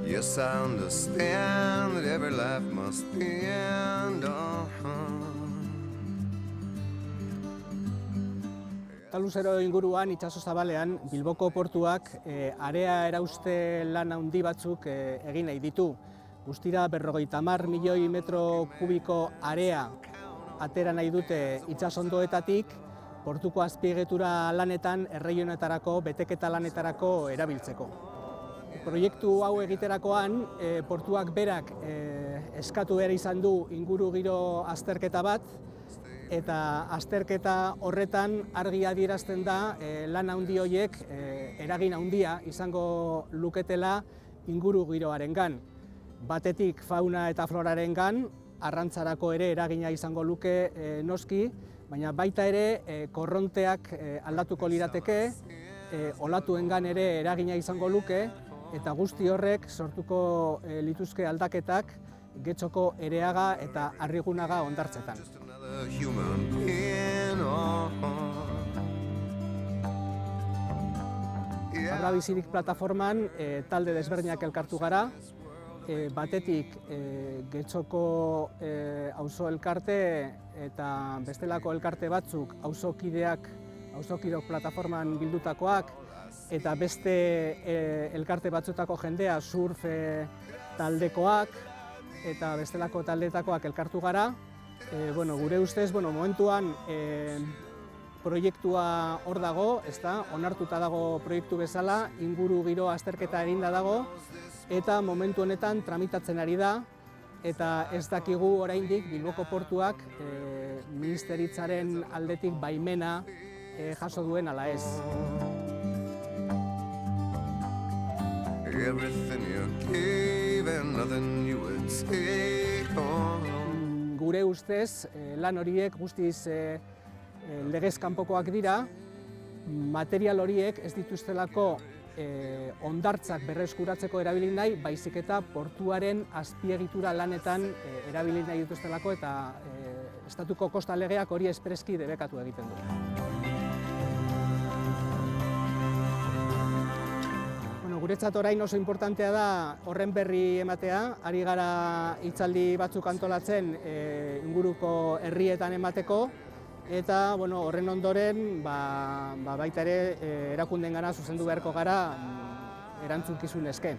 Yes, I understand that every life must end. Taluzero inguruan, itsaso zabalean, Bilboko portuak area erauste lan handi batzuk egin nahi ditu. Guztira 50 milioi metro kubiko area atera nahi dute itsasondoetatik, portuko azpiegitura lanetan, erregionetarako, beteketa lanetarako erabiltzeko. Proiektu hau egiterakoan, portuak berak eskatu behar izan du ingurugiro azterketa bat, eta azterketa horretan argi adierazten da lan handi horiek eragin handia izango luketela ingurugiroarengan. Batetik fauna eta florarengan, arrantzarako ere eragina izango luke noski, baina baita ere korronteak aldatuko lirateke, olatuengan ere eragina izango luke, eta guzti horrek sortuko lituzke aldaketak Getxoko Ereaga eta Arrigunaga hondartzetan. Abra Bizirik plataforman talde desberdinak elkartu gara, batetik Getxoko auzo elkarte eta bestelako elkarte batzuk auzokidok plataforman bildutakoak, eta beste elkarte batzutako jendea surf taldekoak eta bestelako taldetakoak elkartu gara. Gure ustez, momentuan proiektua hor dago, onartuta dago proiektu bezala, ingurugiro azterketa eginda dago, eta momentu honetan tramitatzen ari da, eta ez dakigu oraindik Bilboko portuak ministeritzaren aldetik baimena jaso duen ala ez. Gure ustez, lan horiek guztiz legez kanpokoak dira, material horiek ez dituztelako hondartzak berreskuratzeko erabili nahi, baizik eta portuaren azpiegitura lanetan erabili nahi dituztelako, eta estatuko kosta legeak hori espreski debekatu egiten du. Guretzat orain oso importantea da horren berri ematea, ari gara hitzaldi batzuk antolatzen inguruko herrietan emateko, eta horren ondoren baita ere erakundeengana zuzendu beharko gara erantzukizun eske.